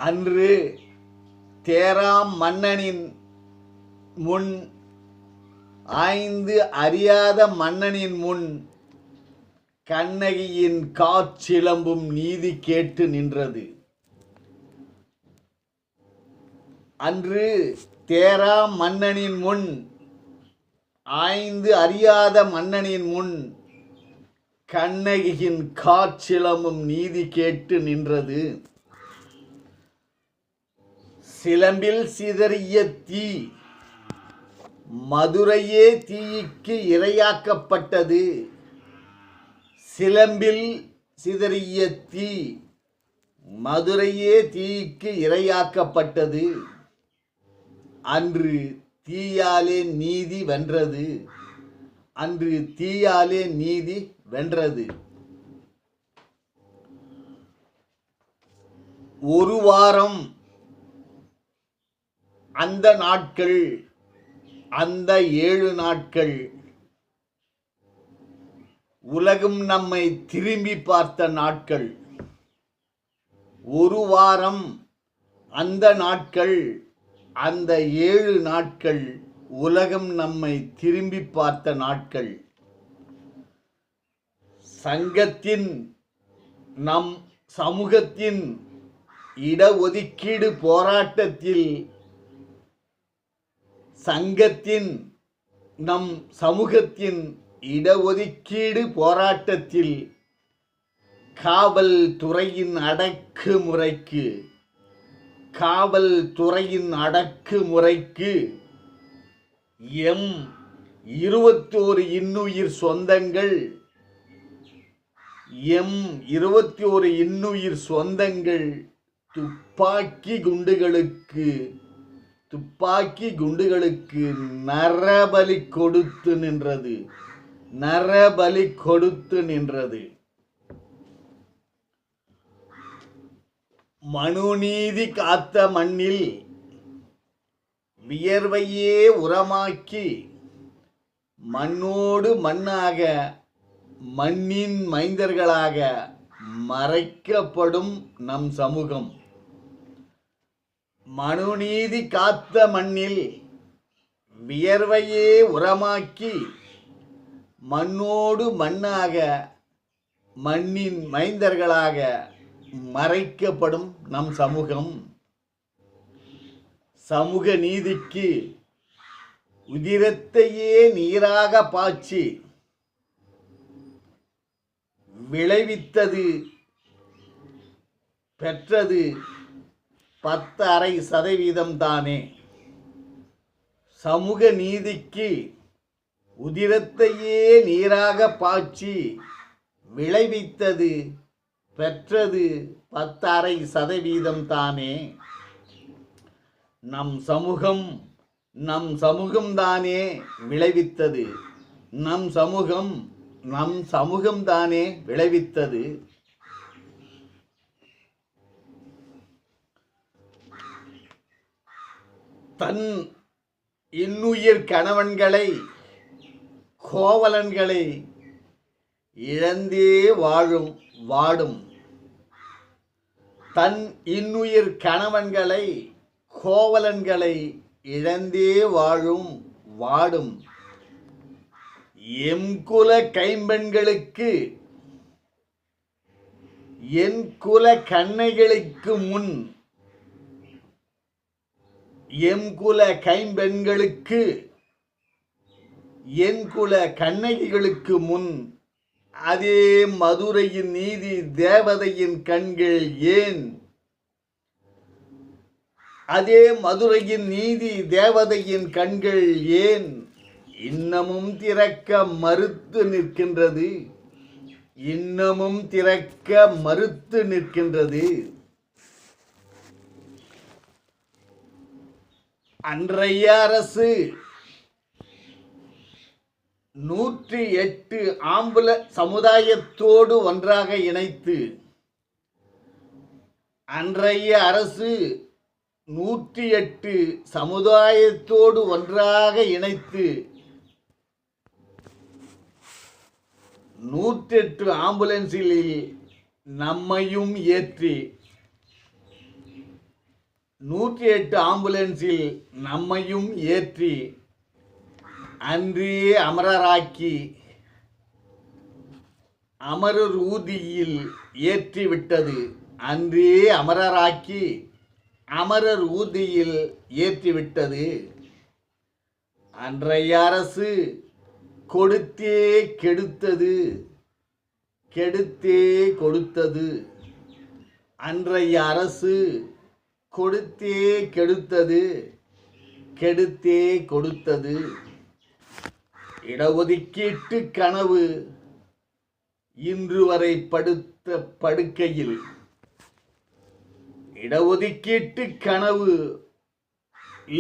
அன்று தேராம் மன்னனின் முன் ஆய்ந்து அறியாத மன்னனின் முன் கண்ணகியின் காற்சிலம்பும் நீதி கேட்டு நின்றது. அன்று தேராம் மன்னனின் முன் ஆய்ந்து அறியாத மன்னனின் முன் கண்ணகியின் காற்சிலம்பும் நீதி கேட்டு நின்றது. சிலம்பில் சிதறிய தீ மதுரையே தீய்க்கு இரையாக்கப்பட்டது. சிலம்பில் சிதறிய தீ மதுரையே தீய்க்கு இரையாக்கப்பட்டது. அன்று தீயாலே நீதி வென்றது. அன்று தீயாலே நீதி வென்றது. ஒரு வாரம் அந்த நாட்கள், அந்த 7 நாட்கள் உலகம் நம்மை திரும்பி பார்த்த நாட்கள். ஒரு வாரம் அந்த நாட்கள், அந்த 7 நாட்கள் உலகம் நம்மை திரும்பி பார்த்த நாட்கள். சங்கத்தின், நம் சமூகத்தின் இடஒதுக்கீடு போராட்டத்தில், சங்கத்தின், நம் சமூகத்தின் இடஒதுக்கீடு போராட்டத்தில் காவல்துறையின் அடக்குமுறைக்கு, காவல்துறையின் அடக்குமுறைக்கு எம் 21 இன்னுயிர் சொந்தங்கள், எம் 21 இன்னுயிர் சொந்தங்கள் துப்பாக்கி குண்டுகளுக்கு நரபலி கொடுத்து நின்றது. நரபலி கொடுத்து நின்றது. மனுநீதி காத்த மண்ணில் வியர்வையே உரமாக்கி மண்ணோடு மண்ணாக, மண்ணின் மைந்தர்களாக மறைக்கப்படும் நம் சமூகம். மனுநீதி காத்த மண்ணில் வியர்வையே உரமாக்கி மண்ணோடு மண்ணாக, மண்ணின் மைந்தர்களாக மறைக்கப்படும் நம் சமூகம். சமூக நீதிக்கு உதிரத்தையே நீராக பாய்ச்சி விளைவித்தது, பெற்றது 10.5% தானே. சமூக நீதிக்கு உதிரத்தையே நீராக பாய்ச்சி விளைவித்தது, பெற்றது 10.5% தானே. நம் சமூகம் தானே விளைவித்தது. நம் சமூகம் தானே விளைவித்தது. தன் இன்னுயிர் கணவன்களை, கோவலன்களை இழந்தே வாடும், தன் இன்னுயிர் கணவன்களை, கோவலன்களை இழந்தே வாடும் எம் குல கைம்பெண்களுக்கு, என் குல கன்னைகளுக்கு முன், எம் குல கைம்பெண்களுக்கு, என் குல கண்ணகிகளுக்கு முன் அதே மதுரையின் நீதி தேவதையின் கண்கள் ஏன், அதே மதுரையின் நீதி தேவதையின் கண்கள் ஏன் இன்னமும் திறக்க மறுத்து நிற்கின்றது? இன்னமும் திறக்க மறுத்து நிற்கின்றது. அன்றைய அரசு 108 ஆம்புல சமுதாயத்தோடு ஒன்றாக இணைத்து, அன்றைய அரசு 108 சமுதாயத்தோடு ஒன்றாக இணைத்து 108 ஆம்புலன்ஸில் நம்மையும் ஏற்றி 108 ஆம்புலன்ஸில் நம்மையும் ஏற்றி அன்றே அமரராக்கி அமரர் ஊதியில் ஏற்றிவிட்டது. அன்றே அமரராக்கி அமரர் ஊதியில் ஏற்றிவிட்டது. அன்றைய அரசு கொடுத்தே கெடுத்தது, கெடுத்தே கொடுத்தது. அன்றைய அரசு கொடுத்தே கெடுத்தது, கெடுத்தே கொடுத்தது. இடஒதுக்கீட்டு கனவு இன்று வரை படுத்த படுக்கையில், இடஒதுக்கீட்டு கனவு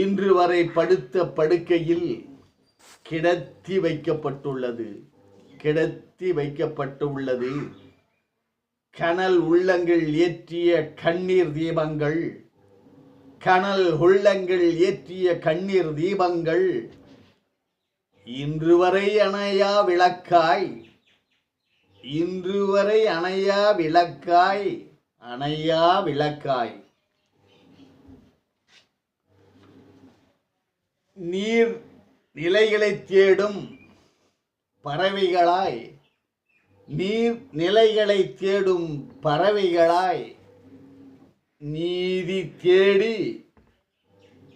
இன்று வரை படுத்த படுக்கையில் கிடத்தி வைக்கப்பட்டுள்ளது, கிடத்தி வைக்கப்பட்டுள்ளது. கனல் உள்ளங்கள் ஏற்றிய கண்ணீர் தீபங்கள், கனல் உள்ளங்கள் ஏற்றிய கண்ணீர் தீபங்கள் இன்று வரை அணையா விளக்காய், இன்று வரை அணையா விளக்காய், அணையா விளக்காய். நீர் நிலைகளை தேடும் பறவைகளாய், நீர் நிலைகளை தேடும் பறவைகளாய் நீதி தேடி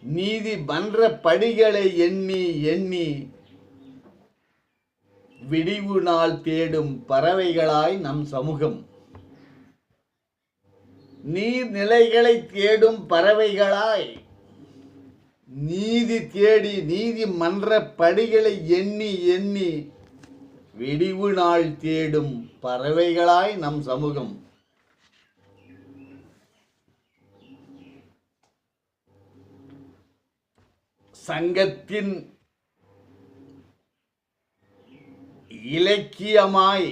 நீதிமன்ற படிகளை எண்ணி எண்ணி விடிவு நாள் தேடும் பறவைகளாய் நம் சமூகம். நீர்நிலைகளை தேடும் பறவைகளாய் நீதி தேடி நீதிமன்ற படிகளை எண்ணி எண்ணி விடிவு நாள் தேடும் பறவைகளாய் நம் சமூகம். சங்கத்தின் இலக்கியமாய்